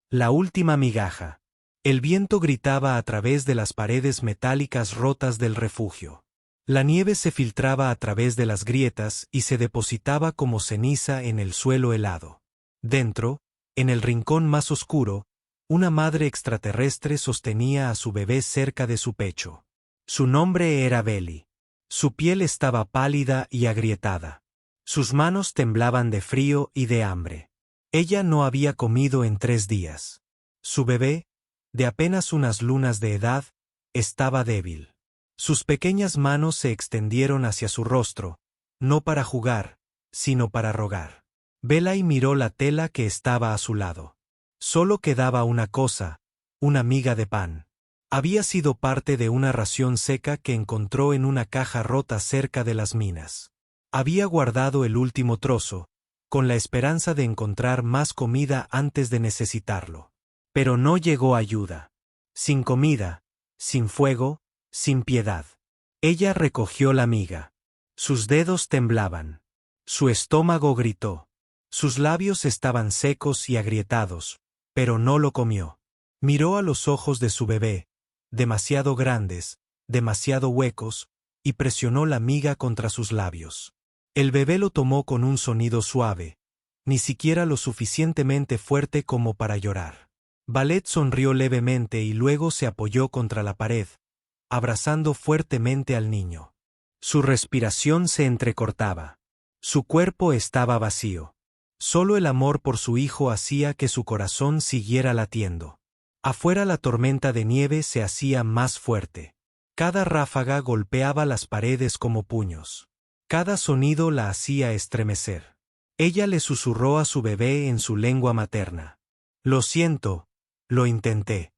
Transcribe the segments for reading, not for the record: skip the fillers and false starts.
La última migaja. El viento gritaba a través de las paredes metálicas rotas del refugio. La nieve se filtraba a través de las grietas y se depositaba como ceniza en el suelo helado. Dentro, en el rincón más oscuro, una madre extraterrestre sostenía a su bebé cerca de su pecho. Su nombre era Belly. Su piel estaba pálida y agrietada. Sus manos temblaban de frío y de hambre. Ella no había comido en 3 días. Su bebé, de apenas unas lunas de edad, estaba débil. Sus pequeñas manos se extendieron hacia su rostro, no para jugar, sino para rogar. Belly miró la tela que estaba a su lado. Solo quedaba una cosa, una miga de pan. Había sido parte de una ración seca que encontró en una caja rota cerca de las minas. Había guardado el último trozo, con la esperanza de encontrar más comida antes de necesitarlo. Pero no llegó ayuda. Sin comida, sin fuego, sin piedad. Ella recogió la miga. Sus dedos temblaban. Su estómago gritó. Sus labios estaban secos y agrietados, pero no lo comió. Miró a los ojos de su bebé, demasiado grandes, demasiado huecos, y presionó la miga contra sus labios. El bebé lo tomó con un sonido suave, ni siquiera lo suficientemente fuerte como para llorar. Ballet sonrió levemente y luego se apoyó contra la pared, abrazando fuertemente al niño. Su respiración se entrecortaba. Su cuerpo estaba vacío. Solo el amor por su hijo hacía que su corazón siguiera latiendo. Afuera la tormenta de nieve se hacía más fuerte. Cada ráfaga golpeaba las paredes como puños. Cada sonido la hacía estremecer. Ella le susurró a su bebé en su lengua materna. Lo siento, lo intenté.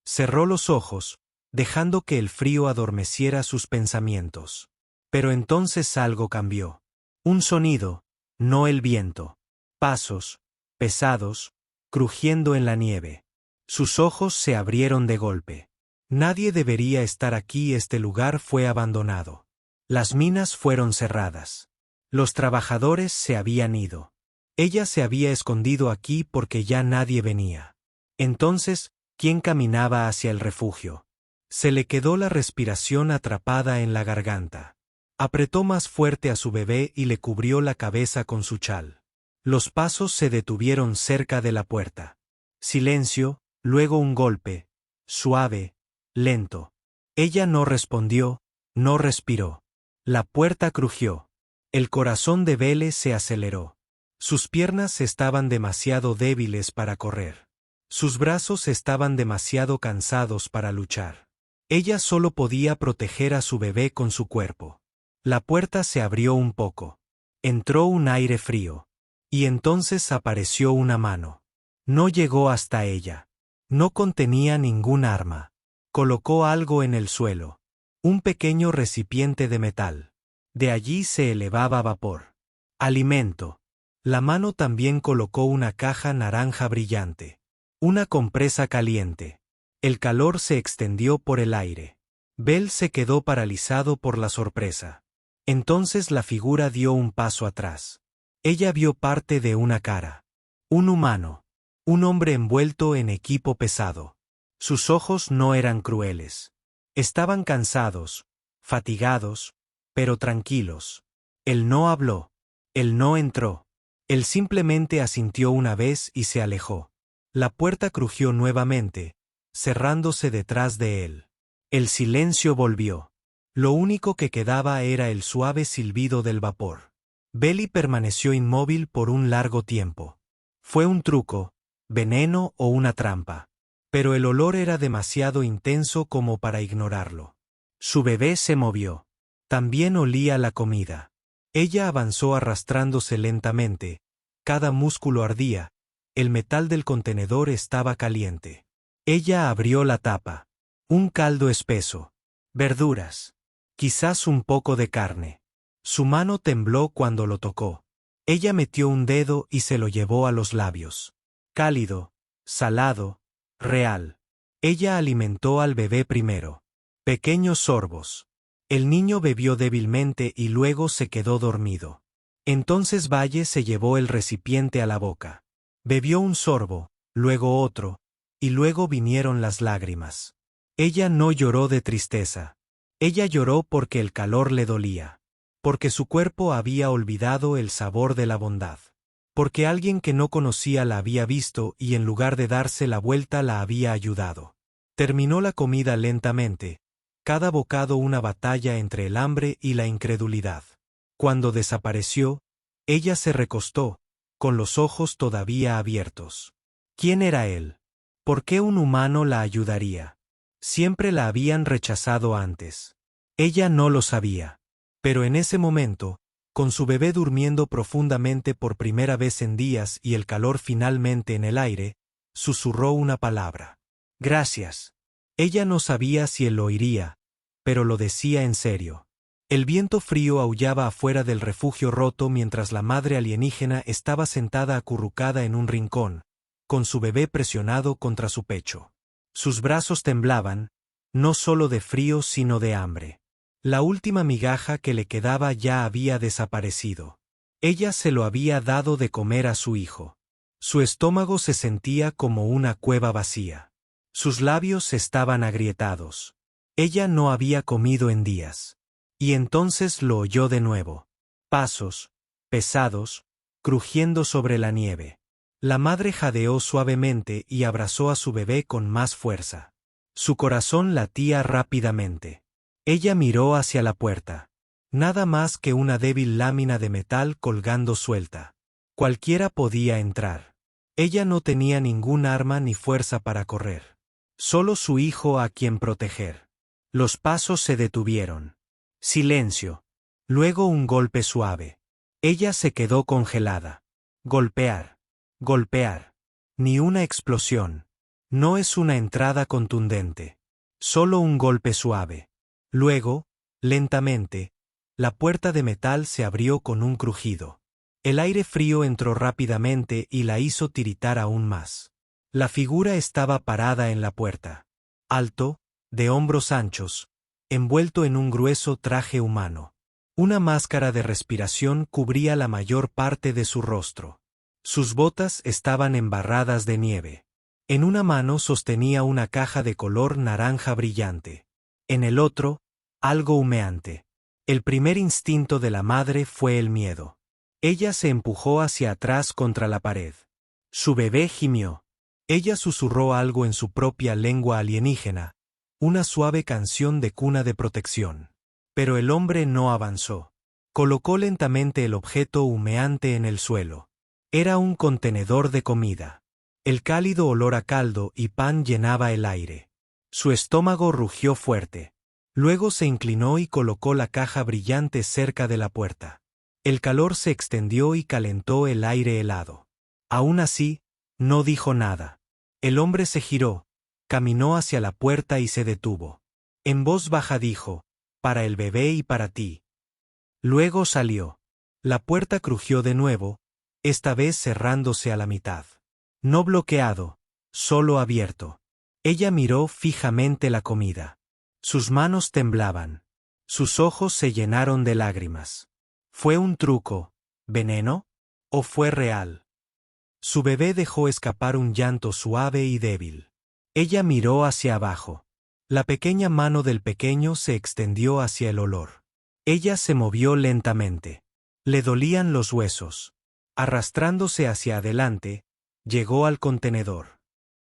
Cerró los ojos, dejando que el frío adormeciera sus pensamientos. Pero entonces algo cambió. Un sonido, no el viento. Pasos, pesados, crujiendo en la nieve. Sus ojos se abrieron de golpe. Nadie debería estar aquí, este lugar fue abandonado. Las minas fueron cerradas. Los trabajadores se habían ido. Ella se había escondido aquí porque ya nadie venía. Entonces, ¿quién caminaba hacia el refugio? Se le quedó la respiración atrapada en la garganta. Apretó más fuerte a su bebé y le cubrió la cabeza con su chal. Los pasos se detuvieron cerca de la puerta. Silencio, luego un golpe, suave, lento. Ella no respondió, no respiró. La puerta crujió. El corazón de Belly se aceleró. Sus piernas estaban demasiado débiles para correr. Sus brazos estaban demasiado cansados para luchar. Ella solo podía proteger a su bebé con su cuerpo. La puerta se abrió un poco. Entró un aire frío. Y entonces apareció una mano. No llegó hasta ella. No contenía ningún arma. Colocó algo en el suelo. Un pequeño recipiente de metal. De allí se elevaba vapor. Alimento. La mano también colocó una caja naranja brillante. Una compresa caliente. El calor se extendió por el aire. Bell se quedó paralizado por la sorpresa. Entonces la figura dio un paso atrás. Ella vio parte de una cara. Un humano. Un hombre envuelto en equipo pesado. Sus ojos no eran crueles. Estaban cansados, fatigados, pero tranquilos. Él no habló. Él no entró. Él simplemente asintió una vez y se alejó. La puerta crujió nuevamente, cerrándose detrás de él. El silencio volvió. Lo único que quedaba era el suave silbido del vapor. Belly permaneció inmóvil por un largo tiempo. Fue un truco, veneno o una trampa. Pero el olor era demasiado intenso como para ignorarlo. Su bebé se movió. También olía la comida. Ella avanzó arrastrándose lentamente. Cada músculo ardía. El metal del contenedor estaba caliente. Ella abrió la tapa. Un caldo espeso. Verduras. Quizás un poco de carne. Su mano tembló cuando lo tocó. Ella metió un dedo y se lo llevó a los labios. Cálido, salado, real. Ella alimentó al bebé primero. Pequeños sorbos. El niño bebió débilmente y luego se quedó dormido. Entonces Valle se llevó el recipiente a la boca. Bebió un sorbo, luego otro, y luego vinieron las lágrimas. Ella no lloró de tristeza. Ella lloró porque el calor le dolía. Porque su cuerpo había olvidado el sabor de la bondad. Porque alguien que no conocía la había visto y en lugar de darse la vuelta la había ayudado. Terminó la comida lentamente, cada bocado una batalla entre el hambre y la incredulidad. Cuando desapareció, ella se recostó, con los ojos todavía abiertos. ¿Quién era él? ¿Por qué un humano la ayudaría? Siempre la habían rechazado antes. Ella no lo sabía. Pero en ese momento, con su bebé durmiendo profundamente por primera vez en días y el calor finalmente en el aire, susurró una palabra. Gracias. Ella no sabía si él lo oiría, pero lo decía en serio. El viento frío aullaba afuera del refugio roto mientras la madre alienígena estaba sentada acurrucada en un rincón, con su bebé presionado contra su pecho. Sus brazos temblaban, no solo de frío sino de hambre. La última migaja que le quedaba ya había desaparecido. Ella se lo había dado de comer a su hijo. Su estómago se sentía como una cueva vacía. Sus labios estaban agrietados. Ella no había comido en días. Y entonces lo oyó de nuevo. Pasos, pesados, crujiendo sobre la nieve. La madre jadeó suavemente y abrazó a su bebé con más fuerza. Su corazón latía rápidamente. Ella miró hacia la puerta. Nada más que una débil lámina de metal colgando suelta. Cualquiera podía entrar. Ella no tenía ningún arma ni fuerza para correr. Solo su hijo a quien proteger. Los pasos se detuvieron. Silencio. Luego un golpe suave. Ella se quedó congelada. Golpear. Golpear. Ni una explosión. No es una entrada contundente. Solo un golpe suave. Luego, lentamente, la puerta de metal se abrió con un crujido. El aire frío entró rápidamente y la hizo tiritar aún más. La figura estaba parada en la puerta. Alto, de hombros anchos, envuelto en un grueso traje humano. Una máscara de respiración cubría la mayor parte de su rostro. Sus botas estaban embarradas de nieve. En una mano sostenía una caja de color naranja brillante. En el otro, algo humeante. El primer instinto de la madre fue el miedo. Ella se empujó hacia atrás contra la pared. Su bebé gimió. Ella susurró algo en su propia lengua alienígena, una suave canción de cuna de protección. Pero el hombre no avanzó. Colocó lentamente el objeto humeante en el suelo. Era un contenedor de comida. El cálido olor a caldo y pan llenaba el aire. Su estómago rugió fuerte. Luego se inclinó y colocó la caja brillante cerca de la puerta. El calor se extendió y calentó el aire helado. Aún así, no dijo nada. El hombre se giró, caminó hacia la puerta y se detuvo. En voz baja dijo, «Para el bebé y para ti». Luego salió. La puerta crujió de nuevo, esta vez cerrándose a la mitad. No bloqueado, solo abierto. Ella miró fijamente la comida. Sus manos temblaban. Sus ojos se llenaron de lágrimas. ¿Fue un truco, veneno? ¿O fue real? Su bebé dejó escapar un llanto suave y débil. Ella miró hacia abajo. La pequeña mano del pequeño se extendió hacia el olor. Ella se movió lentamente. Le dolían los huesos. Arrastrándose hacia adelante, llegó al contenedor.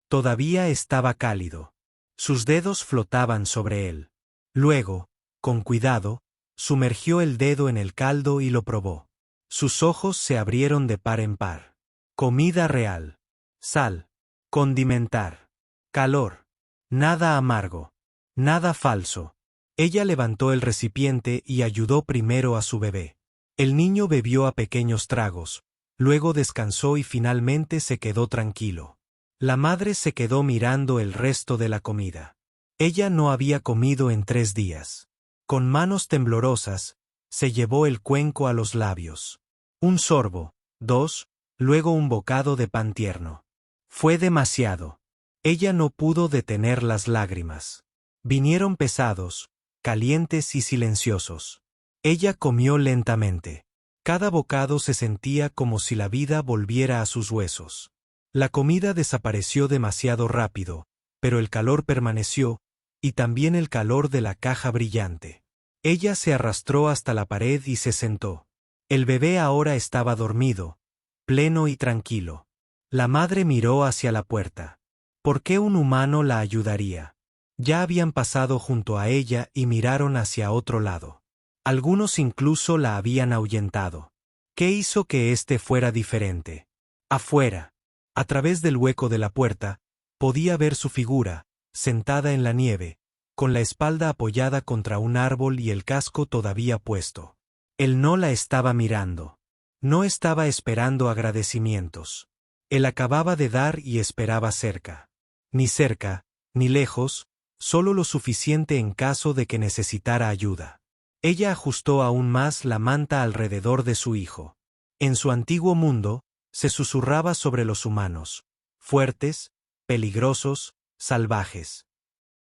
Todavía estaba cálido. Sus dedos flotaban sobre él. Luego, con cuidado, sumergió el dedo en el caldo y lo probó. Sus ojos se abrieron de par en par. Comida real. Sal. Condimentar. Calor. Nada amargo. Nada falso. Ella levantó el recipiente y ayudó primero a su bebé. El niño bebió a pequeños tragos, luego descansó y finalmente se quedó tranquilo. La madre se quedó mirando el resto de la comida. Ella no había comido en 3 días. Con manos temblorosas, se llevó el cuenco a los labios. Un sorbo, 2, luego un bocado de pan tierno. Fue demasiado. Ella no pudo detener las lágrimas. Vinieron pesados, calientes y silenciosos. Ella comió lentamente. Cada bocado se sentía como si la vida volviera a sus huesos. La comida desapareció demasiado rápido, pero el calor permaneció, y también el calor de la caja brillante. Ella se arrastró hasta la pared y se sentó. El bebé ahora estaba dormido, pleno y tranquilo. La madre miró hacia la puerta. ¿Por qué un humano la ayudaría? Ya habían pasado junto a ella y miraron hacia otro lado. Algunos incluso la habían ahuyentado. ¿Qué hizo que éste fuera diferente? Afuera, a través del hueco de la puerta, podía ver su figura, sentada en la nieve, con la espalda apoyada contra un árbol y el casco todavía puesto. Él no la estaba mirando. No estaba esperando agradecimientos. Él acababa de dar y esperaba cerca. Ni cerca, ni lejos, solo lo suficiente en caso de que necesitara ayuda. Ella ajustó aún más la manta alrededor de su hijo. En su antiguo mundo, se susurraba sobre los humanos, fuertes, peligrosos, salvajes.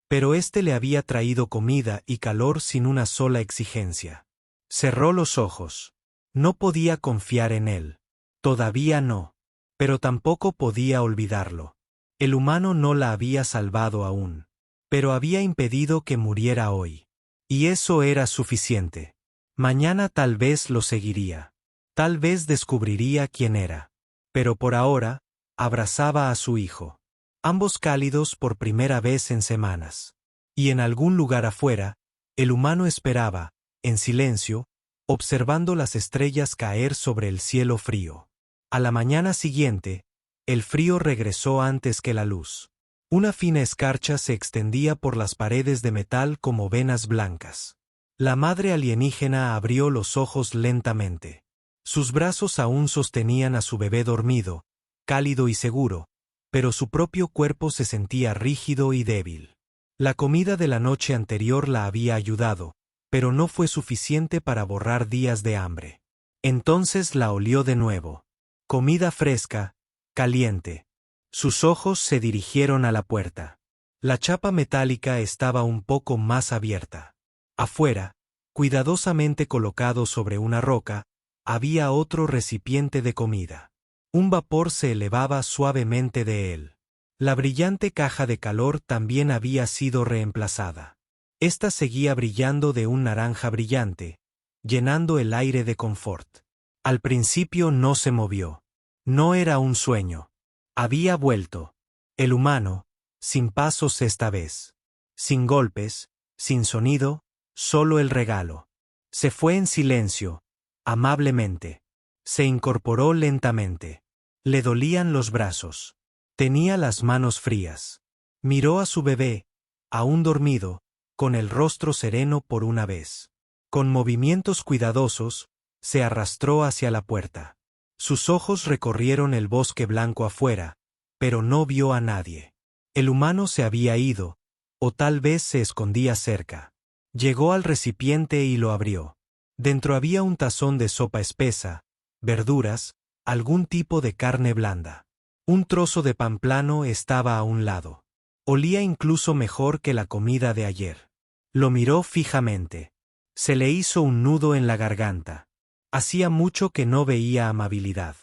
Pero éste le había traído comida y calor sin una sola exigencia. Cerró los ojos. No podía confiar en él. Todavía no. Pero tampoco podía olvidarlo. El humano no la había salvado aún. Pero había impedido que muriera hoy. Y eso era suficiente. Mañana tal vez lo seguiría. Tal vez descubriría quién era. Pero por ahora, abrazaba a su hijo. Ambos cálidos por primera vez en semanas. Y en algún lugar afuera, el humano esperaba, en silencio, observando las estrellas caer sobre el cielo frío. A la mañana siguiente, el frío regresó antes que la luz. Una fina escarcha se extendía por las paredes de metal como venas blancas. La madre alienígena abrió los ojos lentamente. Sus brazos aún sostenían a su bebé dormido, cálido y seguro, pero su propio cuerpo se sentía rígido y débil. La comida de la noche anterior la había ayudado, pero no fue suficiente para borrar días de hambre. Entonces la olió de nuevo. Comida fresca, caliente. Sus ojos se dirigieron a la puerta. La chapa metálica estaba un poco más abierta. Afuera, cuidadosamente colocado sobre una roca, había otro recipiente de comida. Un vapor se elevaba suavemente de él. La brillante caja de calor también había sido reemplazada. Esta seguía brillando de un naranja brillante, llenando el aire de confort. Al principio no se movió. No era un sueño. Había vuelto. El humano, sin pasos esta vez. Sin golpes, sin sonido, solo el regalo. Se fue en silencio, amablemente. Se incorporó lentamente. Le dolían los brazos. Tenía las manos frías. Miró a su bebé, aún dormido, con el rostro sereno por una vez. Con movimientos cuidadosos, se arrastró hacia la puerta. Sus ojos recorrieron el bosque blanco afuera, pero no vio a nadie. El humano se había ido, o tal vez se escondía cerca. Llegó al recipiente y lo abrió. Dentro había un tazón de sopa espesa, verduras, algún tipo de carne blanda. Un trozo de pan plano estaba a un lado. Olía incluso mejor que la comida de ayer. Lo miró fijamente. Se le hizo un nudo en la garganta. Hacía mucho que no veía amabilidad.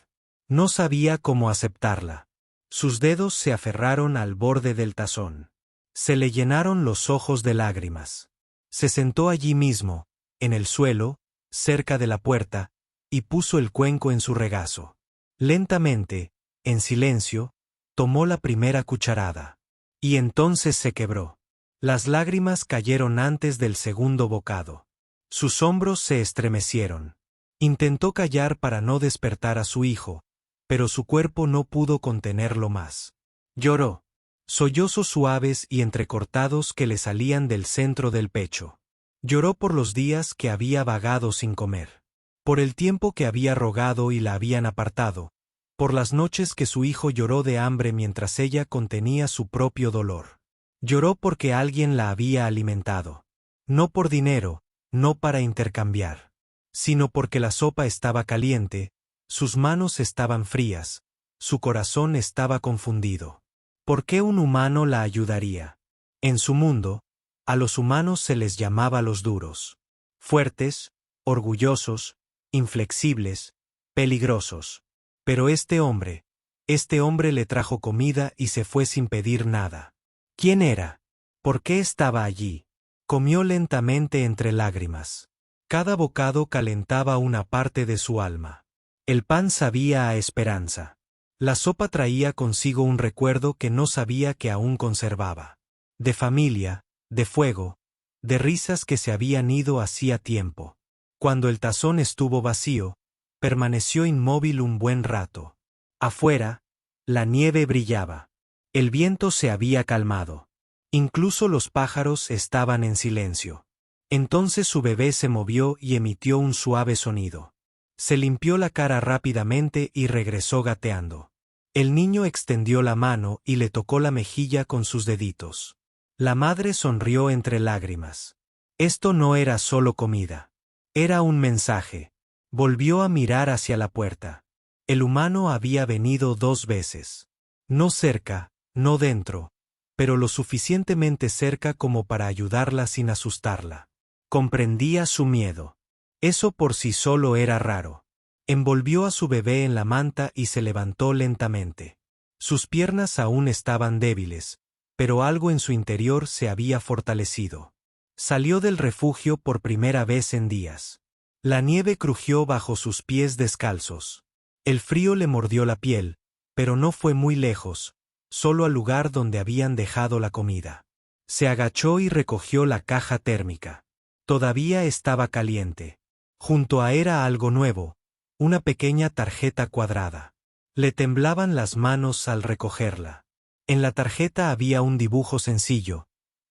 No sabía cómo aceptarla. Sus dedos se aferraron al borde del tazón. Se le llenaron los ojos de lágrimas. Se sentó allí mismo, en el suelo, cerca de la puerta, y puso el cuenco en su regazo. Lentamente, en silencio, tomó la primera cucharada. Y entonces se quebró. Las lágrimas cayeron antes del segundo bocado. Sus hombros se estremecieron. Intentó callar para no despertar a su hijo, pero su cuerpo no pudo contenerlo más. Lloró. Sollozos suaves y entrecortados que le salían del centro del pecho. Lloró por los días que había vagado sin comer. Por el tiempo que había rogado y la habían apartado. Por las noches que su hijo lloró de hambre mientras ella contenía su propio dolor. Lloró porque alguien la había alimentado. No por dinero, no para intercambiar. Sino porque la sopa estaba caliente, sus manos estaban frías, su corazón estaba confundido. ¿Por qué un humano la ayudaría? En su mundo, a los humanos se les llamaba los duros. Fuertes, orgullosos, inflexibles, peligrosos. Pero este hombre, Este hombre le trajo comida y se fue sin pedir nada. ¿Quién era? ¿Por qué estaba allí? Comió lentamente entre lágrimas. Cada bocado calentaba una parte de su alma. El pan sabía a esperanza. La sopa traía consigo un recuerdo que no sabía que aún conservaba. De familia, de fuego, de risas que se habían ido hacía tiempo. Cuando el tazón estuvo vacío, permaneció inmóvil un buen rato. Afuera, la nieve brillaba. El viento se había calmado. Incluso los pájaros estaban en silencio. Entonces su bebé se movió y emitió un suave sonido. Se limpió la cara rápidamente y regresó gateando. El niño extendió la mano y le tocó la mejilla con sus deditos. La madre sonrió entre lágrimas. Esto no era solo comida. Era un mensaje. Volvió a mirar hacia la puerta. El humano había venido 2 veces. No cerca, no dentro, pero lo suficientemente cerca como para ayudarla sin asustarla. Comprendía su miedo. Eso por sí solo era raro. Envolvió a su bebé en la manta y se levantó lentamente. Sus piernas aún estaban débiles, pero algo en su interior se había fortalecido. Salió del refugio por primera vez en días. La nieve crujió bajo sus pies descalzos. El frío le mordió la piel, pero no fue muy lejos, solo al lugar donde habían dejado la comida. Se agachó y recogió la caja térmica. Todavía estaba caliente. Junto a era algo nuevo, una pequeña tarjeta cuadrada. Le temblaban las manos al recogerla. En la tarjeta había un dibujo sencillo,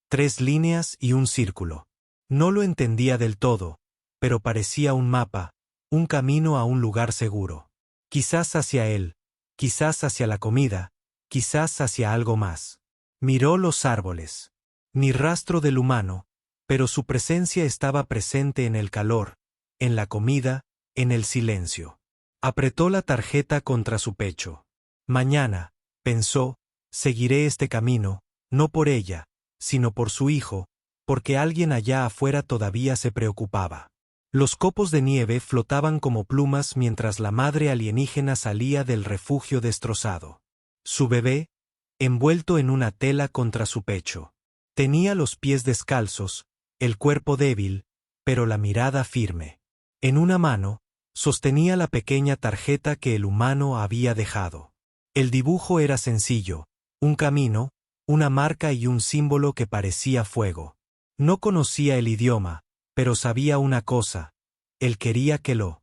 3 líneas y un círculo. No lo entendía del todo, pero parecía un mapa, un camino a un lugar seguro. Quizás hacia él, quizás hacia la comida, quizás hacia algo más. Miró los árboles. Ni rastro del humano, pero su presencia estaba presente en el calor, en la comida, en el silencio. Apretó la tarjeta contra su pecho. Mañana, pensó, seguiré este camino, no por ella, sino por su hijo, porque alguien allá afuera todavía se preocupaba. Los copos de nieve flotaban como plumas mientras la madre alienígena salía del refugio destrozado. Su bebé, envuelto en una tela contra su pecho. Tenía los pies descalzos, el cuerpo débil, pero la mirada firme. En una mano, sostenía la pequeña tarjeta que el humano había dejado. El dibujo era sencillo, un camino, una marca y un símbolo que parecía fuego. No conocía el idioma, pero sabía una cosa: él quería que lo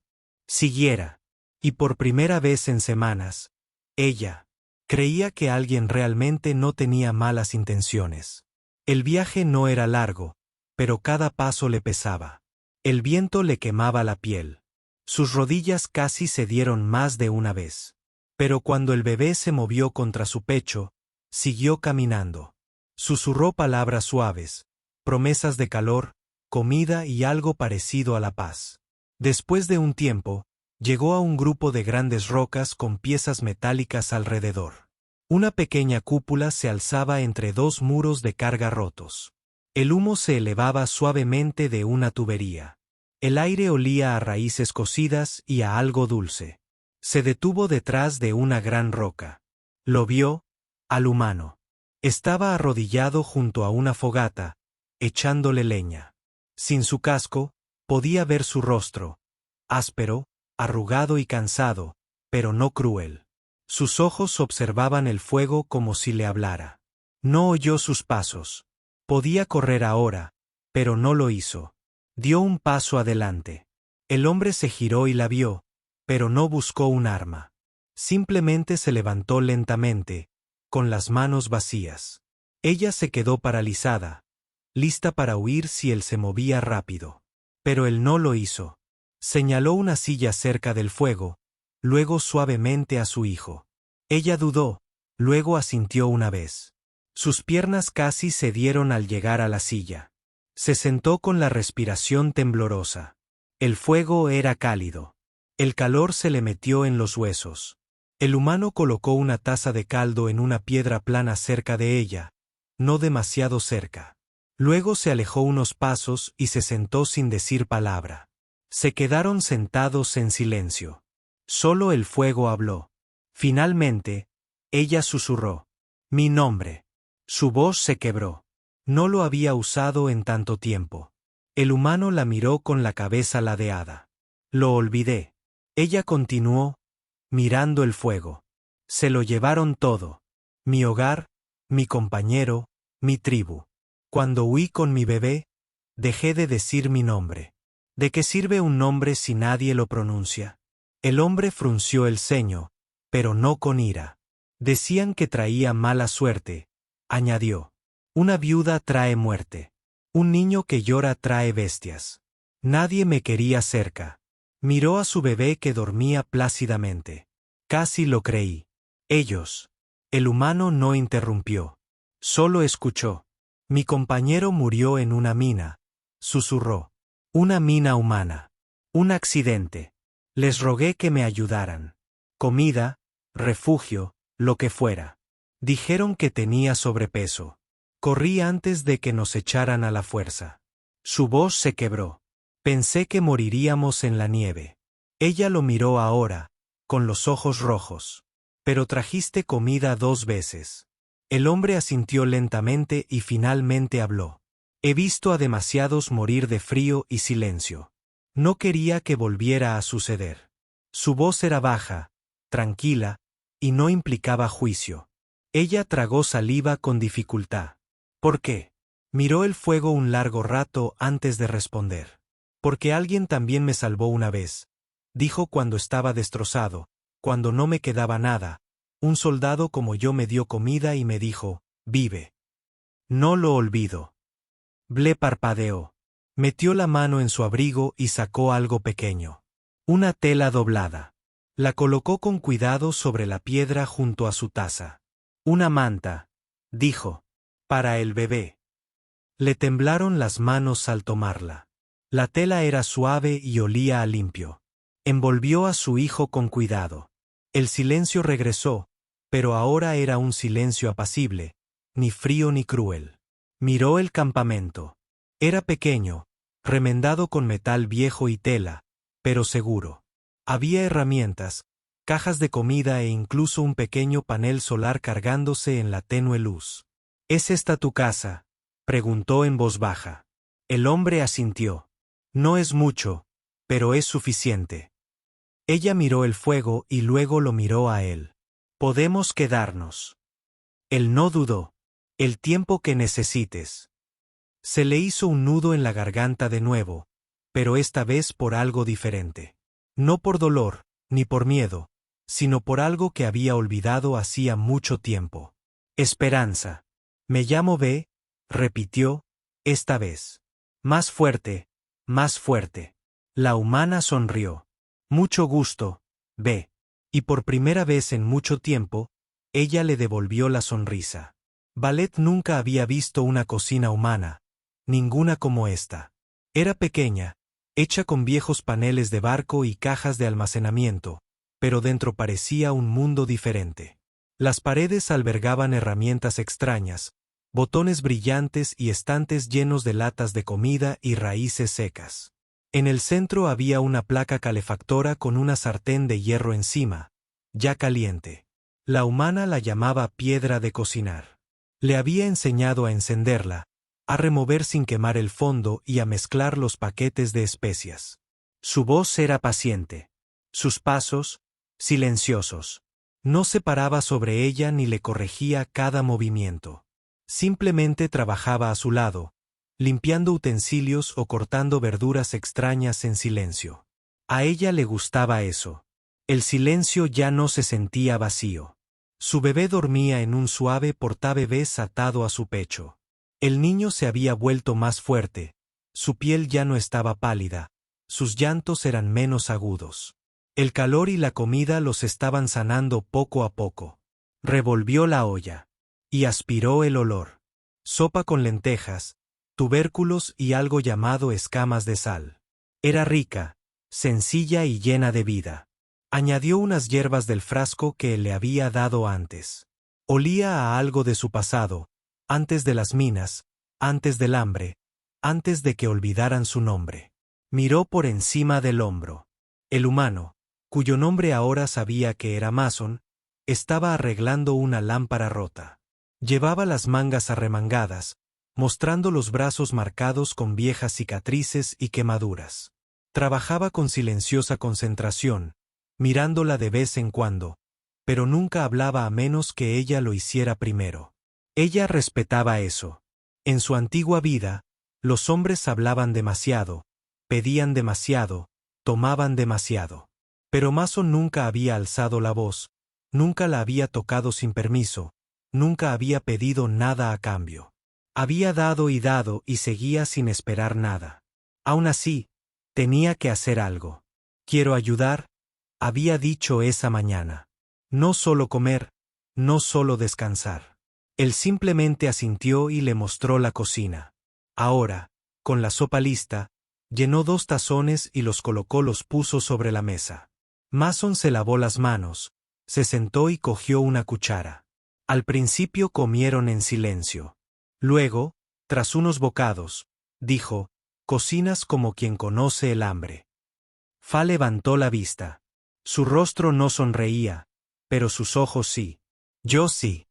siguiera. Y por primera vez en semanas, ella creía que alguien realmente no tenía malas intenciones. El viaje no era largo, pero cada paso le pesaba. El viento le quemaba la piel. Sus rodillas casi cedieron más de una vez. Pero cuando el bebé se movió contra su pecho, siguió caminando. Susurró palabras suaves, promesas de calor, comida y algo parecido a la paz. Después de un tiempo, llegó a un grupo de grandes rocas con piezas metálicas alrededor. Una pequeña cúpula se alzaba entre 2 muros de carga rotos. El humo se elevaba suavemente de una tubería. El aire olía a raíces cocidas y a algo dulce. Se detuvo detrás de una gran roca. Lo vio, al humano. Estaba arrodillado junto a una fogata, echándole leña. Sin su casco, podía ver su rostro, áspero, arrugado y cansado, pero no cruel. Sus ojos observaban el fuego como si le hablara. No oyó sus pasos. Podía correr ahora, pero no lo hizo. Dio un paso adelante. El hombre se giró y la vio, pero no buscó un arma. Simplemente se levantó lentamente, con las manos vacías. Ella se quedó paralizada, lista para huir si él se movía rápido. Pero él no lo hizo. Señaló una silla cerca del fuego, luego suavemente a su hijo. Ella dudó, luego asintió una vez. Sus piernas casi cedieron al llegar a la silla. Se sentó con la respiración temblorosa. El fuego era cálido. El calor se le metió en los huesos. El humano colocó una taza de caldo en una piedra plana cerca de ella, no demasiado cerca. Luego se alejó unos pasos y se sentó sin decir palabra. Se quedaron sentados en silencio. Solo el fuego habló. Finalmente, ella susurró. Mi nombre. Su voz se quebró. No lo había usado en tanto tiempo. El humano la miró con la cabeza ladeada. Lo olvidé. Ella continuó, mirando el fuego. Se lo llevaron todo. Mi hogar, mi compañero, mi tribu. Cuando huí con mi bebé, dejé de decir mi nombre. ¿De qué sirve un nombre si nadie lo pronuncia? El hombre frunció el ceño, pero no con ira. Decían que traía mala suerte, añadió. Una viuda trae muerte. Un niño que llora trae bestias. Nadie me quería cerca. Miró a su bebé que dormía plácidamente. Casi lo creí. Ellos. El humano no interrumpió. Solo escuchó. Mi compañero murió en una mina. Susurró. Una mina humana. Un accidente. Les rogué que me ayudaran. Comida, refugio, lo que fuera. Dijeron que tenía sobrepeso. Corrí antes de que nos echaran a la fuerza. Su voz se quebró. Pensé que moriríamos en la nieve. Ella lo miró ahora, con los ojos rojos. Pero trajiste comida 2 veces. El hombre asintió lentamente y finalmente habló. He visto a demasiados morir de frío y silencio. No quería que volviera a suceder. Su voz era baja, tranquila, y no implicaba juicio. Ella tragó saliva con dificultad. ¿Por qué? Miró el fuego un largo rato antes de responder. Porque alguien también me salvó una vez, dijo cuando estaba destrozado, cuando no me quedaba nada. Un soldado como yo me dio comida y me dijo, vive. No lo olvido. Ble parpadeó. Metió la mano en su abrigo y sacó algo pequeño. Una tela doblada. La colocó con cuidado sobre la piedra junto a su taza. Una manta, dijo. Para el bebé. Le temblaron las manos al tomarla. La tela era suave y olía a limpio. Envolvió a su hijo con cuidado. El silencio regresó, pero ahora era un silencio apacible, ni frío ni cruel. Miró el campamento. Era pequeño, remendado con metal viejo y tela, pero seguro. Había herramientas, cajas de comida e incluso un pequeño panel solar cargándose en la tenue luz. ¿Es esta tu casa?, preguntó en voz baja. El hombre asintió. No es mucho, pero es suficiente. Ella miró el fuego y luego lo miró a él. Podemos quedarnos. Él no dudó. El tiempo que necesites. Se le hizo un nudo en la garganta de nuevo, pero esta vez por algo diferente. No por dolor, ni por miedo, sino por algo que había olvidado hacía mucho tiempo. Esperanza. Me llamo B, repitió, esta vez. Más fuerte, más fuerte. La humana sonrió. Mucho gusto, B. Y por primera vez en mucho tiempo, ella le devolvió la sonrisa. Ballet nunca había visto una cocina humana, ninguna como esta. Era pequeña, hecha con viejos paneles de barco y cajas de almacenamiento, pero dentro parecía un mundo diferente. Las paredes albergaban herramientas extrañas, botones brillantes y estantes llenos de latas de comida y raíces secas. En el centro había una placa calefactora con una sartén de hierro encima, ya caliente. La humana la llamaba piedra de cocinar. Le había enseñado a encenderla, a remover sin quemar el fondo y a mezclar los paquetes de especias. Su voz era paciente. Sus pasos, silenciosos. No se paraba sobre ella ni le corregía cada movimiento. Simplemente trabajaba a su lado, limpiando utensilios o cortando verduras extrañas en silencio. A ella le gustaba eso. El silencio ya no se sentía vacío. Su bebé dormía en un suave portabebés atado a su pecho. El niño se había vuelto más fuerte, su piel ya no estaba pálida, sus llantos eran menos agudos. El calor y la comida los estaban sanando poco a poco. Revolvió la olla. Y aspiró el olor. Sopa con lentejas, tubérculos y algo llamado escamas de sal. Era rica, sencilla y llena de vida. Añadió unas hierbas del frasco que le había dado antes. Olía a algo de su pasado, antes de las minas, antes del hambre, antes de que olvidaran su nombre. Miró por encima del hombro. El humano, cuyo nombre ahora sabía que era Mason, estaba arreglando una lámpara rota. Llevaba las mangas arremangadas, mostrando los brazos marcados con viejas cicatrices y quemaduras. Trabajaba con silenciosa concentración, mirándola de vez en cuando, pero nunca hablaba a menos que ella lo hiciera primero. Ella respetaba eso. En su antigua vida, los hombres hablaban demasiado, pedían demasiado, tomaban demasiado. Pero Mason nunca había alzado la voz, nunca la había tocado sin permiso, nunca había pedido nada a cambio. Había dado y seguía sin esperar nada. Aún así, tenía que hacer algo. Quiero ayudar, había dicho esa mañana. No solo comer, no solo descansar. Él simplemente asintió y le mostró la cocina. Ahora, con la sopa lista, llenó 2 tazones y los puso sobre la mesa. Mason se lavó las manos, se sentó y cogió una cuchara. Al principio comieron en silencio. Luego, tras unos bocados, dijo, «Cocinas como quien conoce el hambre». Fa levantó la vista. Su rostro no sonreía, pero sus ojos sí. «Yo sí».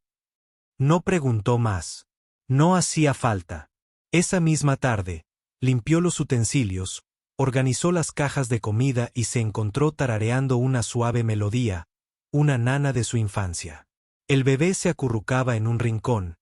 No preguntó más. No hacía falta. Esa misma tarde, limpió los utensilios, organizó las cajas de comida y se encontró tarareando una suave melodía, una nana de su infancia. El bebé se acurrucaba en un rincón,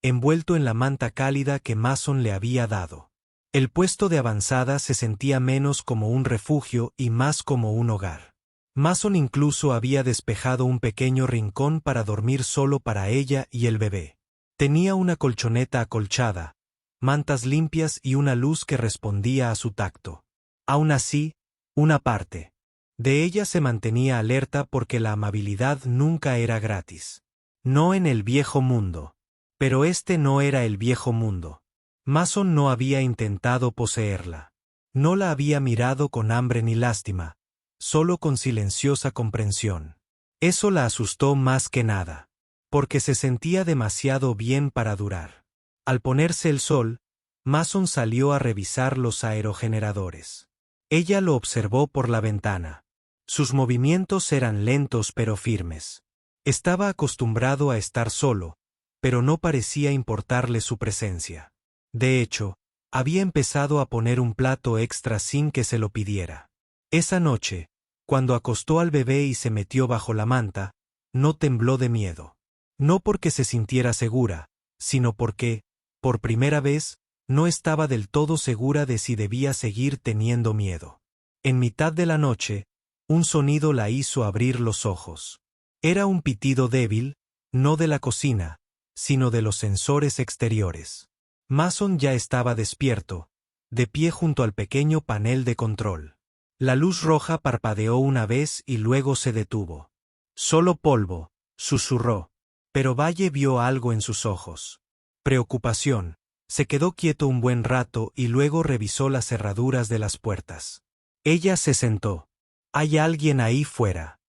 envuelto en la manta cálida que Mason le había dado. El puesto de avanzada se sentía menos como un refugio y más como un hogar. Mason incluso había despejado un pequeño rincón para dormir solo para ella y el bebé. Tenía una colchoneta acolchada, mantas limpias y una luz que respondía a su tacto. Aún así, una parte de ella se mantenía alerta porque la amabilidad nunca era gratis. No en el viejo mundo. Pero este no era el viejo mundo. Mason no había intentado poseerla. No la había mirado con hambre ni lástima, solo con silenciosa comprensión. Eso la asustó más que nada, porque se sentía demasiado bien para durar. Al ponerse el sol, Mason salió a revisar los aerogeneradores. Ella lo observó por la ventana. Sus movimientos eran lentos pero firmes. Estaba acostumbrado a estar solo, pero no parecía importarle su presencia. De hecho, había empezado a poner un plato extra sin que se lo pidiera. Esa noche, cuando acostó al bebé y se metió bajo la manta, no tembló de miedo. No porque se sintiera segura, sino porque, por primera vez, no estaba del todo segura de si debía seguir teniendo miedo. En mitad de la noche, un sonido la hizo abrir los ojos. Era un pitido débil, no de la cocina, sino de los sensores exteriores. Mason ya estaba despierto, de pie junto al pequeño panel de control. La luz roja parpadeó una vez y luego se detuvo. «Solo polvo», susurró, pero Valle vio algo en sus ojos. Preocupación. Se quedó quieto un buen rato y luego revisó las cerraduras de las puertas. Ella se sentó. «¿Hay alguien ahí fuera?».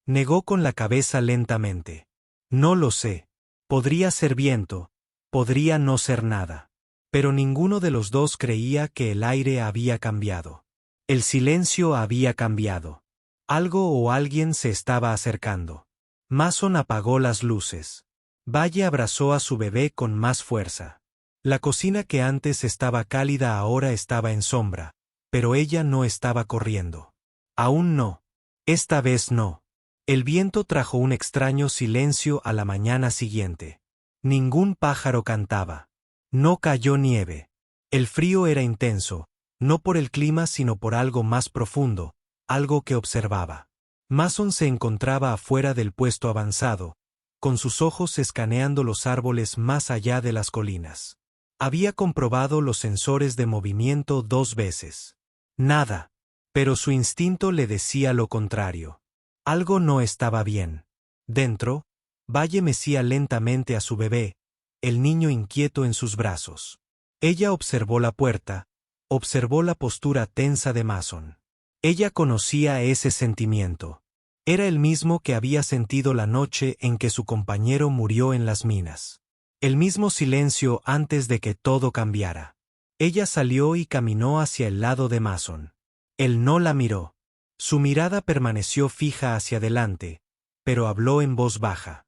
Negó con la cabeza lentamente. «No lo sé. Podría ser viento, podría no ser nada». Pero ninguno de los dos creía que el aire había cambiado. El silencio había cambiado. Algo o alguien se estaba acercando. Mason apagó las luces. Valle abrazó a su bebé con más fuerza. La cocina que antes estaba cálida ahora estaba en sombra, pero ella no estaba corriendo. Aún no. Esta vez no. El viento trajo un extraño silencio a la mañana siguiente. Ningún pájaro cantaba. No cayó nieve. El frío era intenso, no por el clima sino por algo más profundo, algo que observaba. Mason se encontraba afuera del puesto avanzado, con sus ojos escaneando los árboles más allá de las colinas. Había comprobado los sensores de movimiento 2 veces. Nada. Pero su instinto le decía lo contrario. Algo no estaba bien. Dentro, Valle mecía lentamente a su bebé, el niño inquieto en sus brazos. Ella observó la puerta, observó la postura tensa de Mason. Ella conocía ese sentimiento. Era el mismo que había sentido la noche en que su compañero murió en las minas. El mismo silencio antes de que todo cambiara. Ella salió y caminó hacia el lado de Mason. Él no la miró. Su mirada permaneció fija hacia adelante, pero habló en voz baja.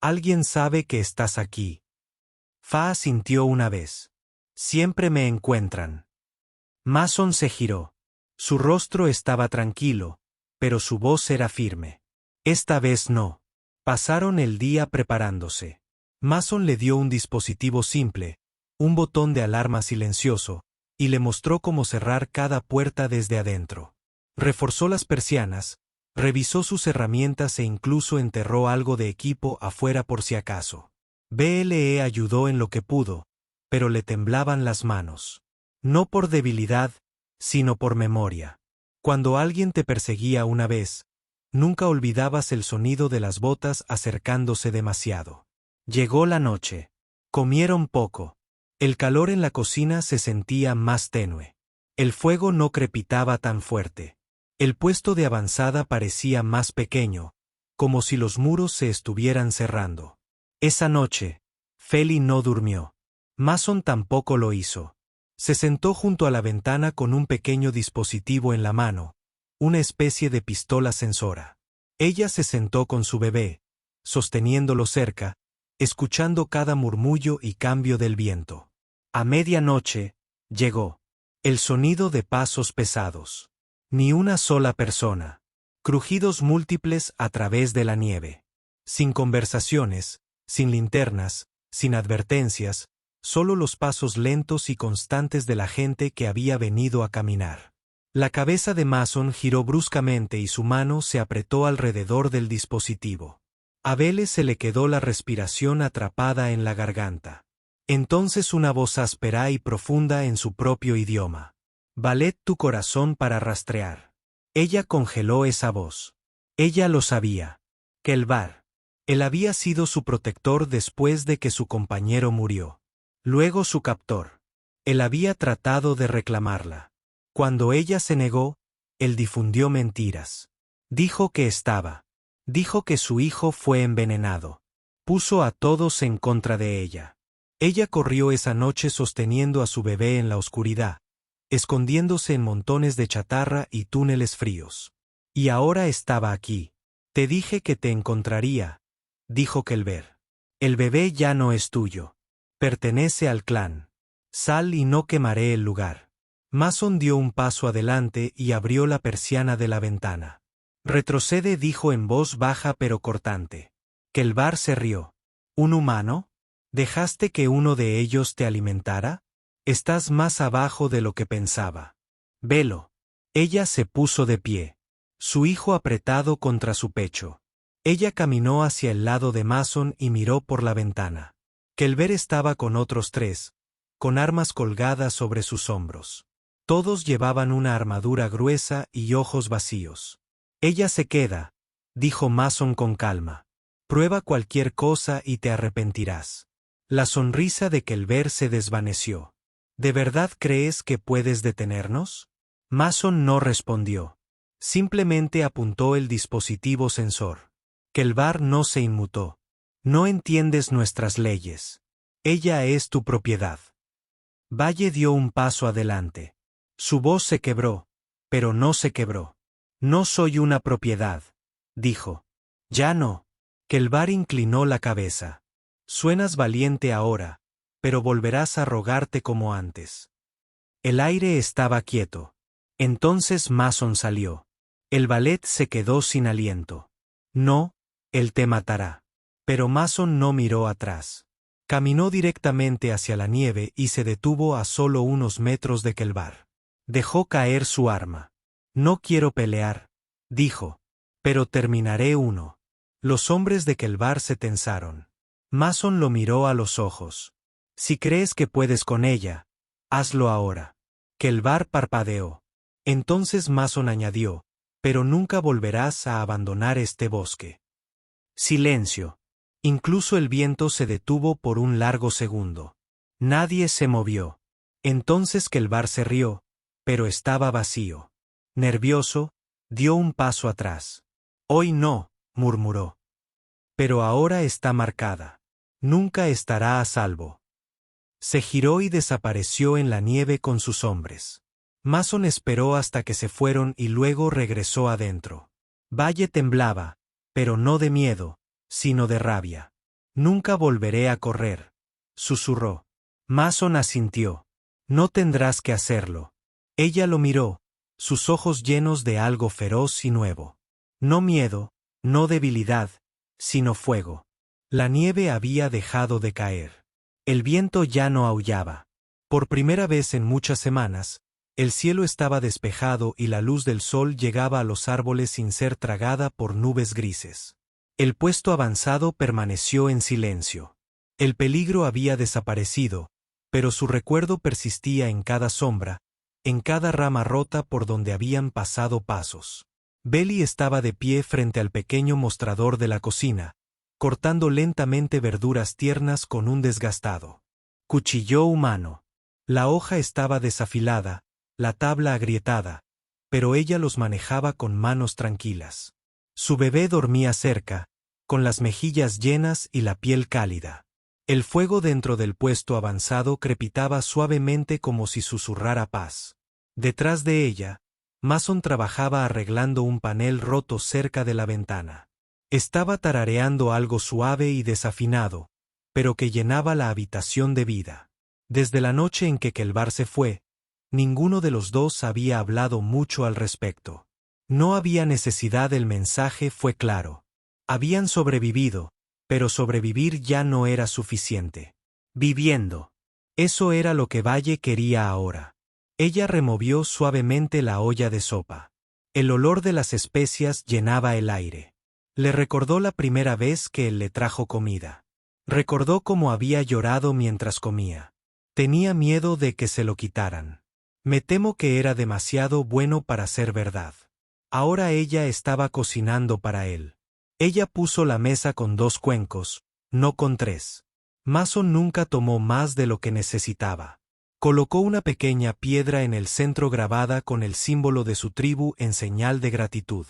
«Alguien sabe que estás aquí». Fa asintió una vez. «Siempre me encuentran». Mason se giró. Su rostro estaba tranquilo, pero su voz era firme. Esta vez no. Pasaron el día preparándose. Mason le dio un dispositivo simple, un botón de alarma silencioso, y le mostró cómo cerrar cada puerta desde adentro. Reforzó las persianas, revisó sus herramientas e incluso enterró algo de equipo afuera por si acaso. BLE ayudó en lo que pudo, pero le temblaban las manos. No por debilidad, sino por memoria. Cuando alguien te perseguía una vez, nunca olvidabas el sonido de las botas acercándose demasiado. Llegó la noche. Comieron poco. El calor en la cocina se sentía más tenue. El fuego no crepitaba tan fuerte. El puesto de avanzada parecía más pequeño, como si los muros se estuvieran cerrando. Esa noche, Feli no durmió. Mason tampoco lo hizo. Se sentó junto a la ventana con un pequeño dispositivo en la mano, una especie de pistola sensora. Ella se sentó con su bebé, sosteniéndolo cerca, escuchando cada murmullo y cambio del viento. A medianoche, llegó. El sonido de pasos pesados. Ni una sola persona. Crujidos múltiples a través de la nieve. Sin conversaciones, sin linternas, sin advertencias, solo los pasos lentos y constantes de la gente que había venido a caminar. La cabeza de Mason giró bruscamente y su mano se apretó alrededor del dispositivo. A Vélez se le quedó la respiración atrapada en la garganta. Entonces una voz áspera y profunda en su propio idioma. «Valet tu corazón para rastrear». Ella congeló esa voz. Ella lo sabía. Kelvar. Él había sido su protector después de que su compañero murió. Luego su captor. Él había tratado de reclamarla. Cuando ella se negó, él difundió mentiras. Dijo que estaba. Dijo que su hijo fue envenenado. Puso a todos en contra de ella. Ella corrió esa noche sosteniendo a su bebé en la oscuridad, escondiéndose en montones de chatarra y túneles fríos. Y ahora estaba aquí. «Te dije que te encontraría», dijo Kelber. «El bebé ya no es tuyo. Pertenece al clan. Sal y no quemaré el lugar». Mason dio un paso adelante y abrió la persiana de la ventana. «Retrocede», dijo en voz baja pero cortante. Kelvar se rió. «¿Un humano? ¿Dejaste que uno de ellos te alimentara? Estás más abajo de lo que pensaba. Velo». Ella se puso de pie. Su hijo apretado contra su pecho. Ella caminó hacia el lado de Mason y miró por la ventana. Kelber estaba con otros 3, con armas colgadas sobre sus hombros. Todos llevaban una armadura gruesa y ojos vacíos. «Ella se queda», dijo Mason con calma. «Prueba cualquier cosa y te arrepentirás». La sonrisa de Kelber se desvaneció. «¿De verdad crees que puedes detenernos?». Mason no respondió. Simplemente apuntó el dispositivo sensor. Kelvar no se inmutó. «No entiendes nuestras leyes. Ella es tu propiedad». Valle dio un paso adelante. Su voz se quebró, pero no se quebró. «No soy una propiedad», dijo. «Ya no». Kelvar inclinó la cabeza. «Suenas valiente ahora, pero volverás a rogarte como antes». El aire estaba quieto. Entonces Mason salió. El valet se quedó sin aliento. «No, él te matará». Pero Mason no miró atrás. Caminó directamente hacia la nieve y se detuvo a solo unos metros de Kelvar. Dejó caer su arma. «No quiero pelear», dijo. «Pero terminaré uno». Los hombres de Kelvar se tensaron. Mason lo miró a los ojos. «Si crees que puedes con ella, hazlo ahora». Kelvar parpadeó. Entonces Mason añadió: «Pero nunca volverás a abandonar este bosque». Silencio. Incluso el viento se detuvo por un largo segundo. Nadie se movió. Entonces Kelvar se rió, pero estaba vacío. Nervioso, dio un paso atrás. «Hoy no», murmuró. «Pero ahora está marcada. Nunca estará a salvo». Se giró y desapareció en la nieve con sus hombres. Mason esperó hasta que se fueron y luego regresó adentro. Valle temblaba, pero no de miedo, sino de rabia. Nunca volveré a correr, susurró. Mason asintió. No tendrás que hacerlo. Ella lo miró, sus ojos llenos de algo feroz y nuevo. No miedo, no debilidad, sino fuego. La nieve había dejado de caer. El viento ya no aullaba. Por primera vez en muchas semanas, el cielo estaba despejado y la luz del sol llegaba a los árboles sin ser tragada por nubes grises. El puesto avanzado permaneció en silencio. El peligro había desaparecido, pero su recuerdo persistía en cada sombra, en cada rama rota por donde habían pasado pasos. Belly estaba de pie frente al pequeño mostrador de la cocina, cortando lentamente verduras tiernas con un desgastado cuchillo humano. La hoja estaba desafilada, la tabla agrietada, pero ella los manejaba con manos tranquilas. Su bebé dormía cerca, con las mejillas llenas y la piel cálida. El fuego dentro del puesto avanzado crepitaba suavemente como si susurrara paz. Detrás de ella, Mason trabajaba arreglando un panel roto cerca de la ventana. Estaba tarareando algo suave y desafinado, pero que llenaba la habitación de vida. Desde la noche en que Kelvar se fue, ninguno de los dos había hablado mucho al respecto. No había necesidad, el mensaje fue claro. Habían sobrevivido, pero sobrevivir ya no era suficiente. Viviendo. Eso era lo que Valle quería ahora. Ella removió suavemente la olla de sopa. El olor de las especias llenaba el aire. Le recordó la primera vez que él le trajo comida. Recordó cómo había llorado mientras comía. Tenía miedo de que se lo quitaran. Me temo que era demasiado bueno para ser verdad. Ahora ella estaba cocinando para él. Ella puso la mesa con 2 cuencos, no con 3. Mason nunca tomó más de lo que necesitaba. Colocó una pequeña piedra en el centro grabada con el símbolo de su tribu en señal de gratitud.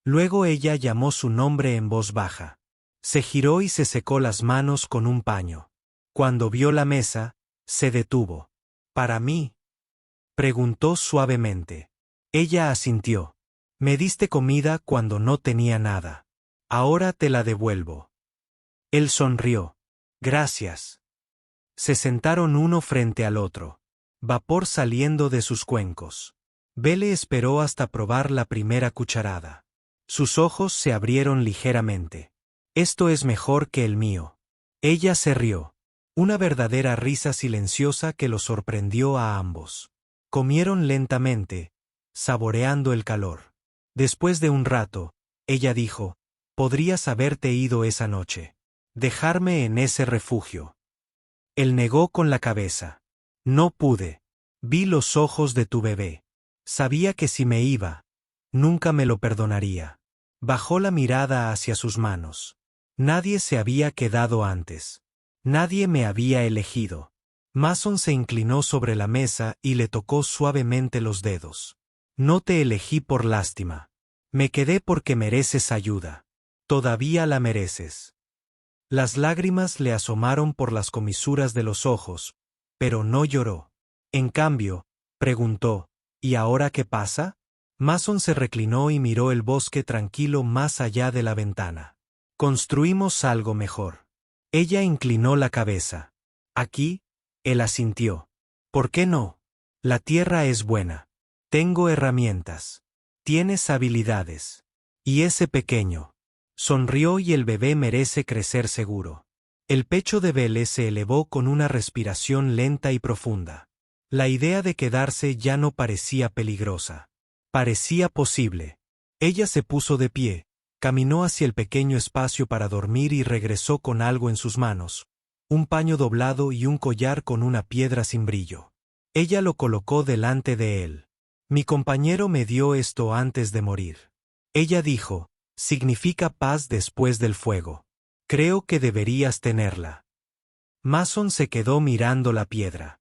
Luego ella llamó su nombre en voz baja. Se giró y se secó las manos con un paño. Cuando vio la mesa, se detuvo. ¿Para mí?, preguntó suavemente. Ella asintió. Me diste comida cuando no tenía nada. Ahora te la devuelvo. Él sonrió. Gracias. Se sentaron uno frente al otro. Vapor saliendo de sus cuencos. Belle esperó hasta probar la primera cucharada. Sus ojos se abrieron ligeramente. Esto es mejor que el mío. Ella se rió. Una verdadera risa silenciosa que los sorprendió a ambos. Comieron lentamente, saboreando el calor. Después de un rato, ella dijo, podrías haberte ido esa noche. Dejarme en ese refugio. Él negó con la cabeza. No pude. Vi los ojos de tu bebé. Sabía que si me iba, nunca me lo perdonaría. Bajó la mirada hacia sus manos. Nadie se había quedado antes. Nadie me había elegido. Mason se inclinó sobre la mesa y le tocó suavemente los dedos. No te elegí por lástima. Me quedé porque mereces ayuda. Todavía la mereces. Las lágrimas le asomaron por las comisuras de los ojos, pero no lloró. En cambio, preguntó, ¿y ahora qué pasa? Mason se reclinó y miró el bosque tranquilo más allá de la ventana. Construimos algo mejor. Ella inclinó la cabeza. Aquí, él asintió. ¿Por qué no? La tierra es buena. Tengo herramientas. Tienes habilidades. Y ese pequeño. Sonrió y el bebé merece crecer seguro. El pecho de Belle se elevó con una respiración lenta y profunda. La idea de quedarse ya no parecía peligrosa. Parecía posible. Ella se puso de pie, caminó hacia el pequeño espacio para dormir y regresó con algo en sus manos, un paño doblado y un collar con una piedra sin brillo. Ella lo colocó delante de él. Mi compañero me dio esto antes de morir. Ella dijo, significa paz después del fuego. Creo que deberías tenerla. Mason se quedó mirando la piedra.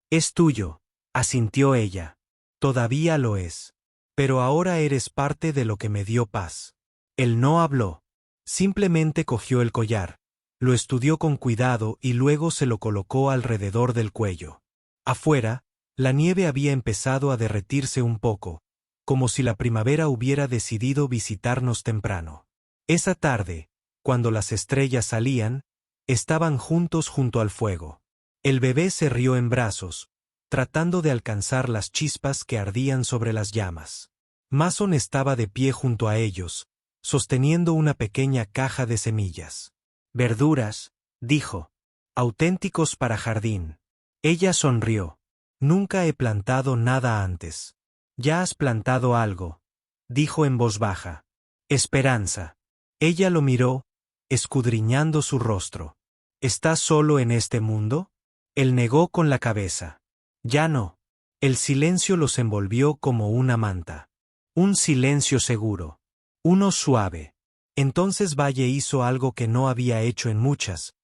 Es tuyo, asintió ella. Todavía lo es. Pero ahora eres parte de lo que me dio paz. Él no habló. Simplemente cogió el collar, lo estudió con cuidado y luego se lo colocó alrededor del cuello. Afuera, la nieve había empezado a derretirse un poco, como si la primavera hubiera decidido visitarnos temprano. Esa tarde, cuando las estrellas salían, estaban juntos junto al fuego. El bebé se rió en brazos, tratando de alcanzar las chispas que ardían sobre las llamas. Mason estaba de pie junto a ellos, sosteniendo una pequeña caja de semillas. «Verduras», dijo. «Auténticos para jardín». Ella sonrió. «Nunca he plantado nada antes». «Ya has plantado algo», dijo en voz baja. «Esperanza». Ella lo miró, escudriñando su rostro. «¿Estás solo en este mundo?» Él negó con la cabeza. «Ya no». El silencio los envolvió como una manta. Un silencio seguro. Uno suave. Entonces Valle hizo algo que no había hecho en muchas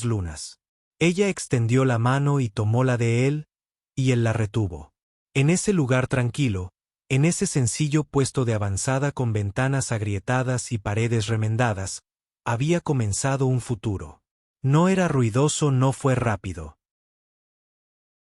lunas. Ella extendió la mano y tomó la de él, y él la retuvo. En ese lugar tranquilo, en ese sencillo puesto de avanzada con ventanas agrietadas y paredes remendadas, había comenzado un futuro. No era ruidoso, no fue rápido.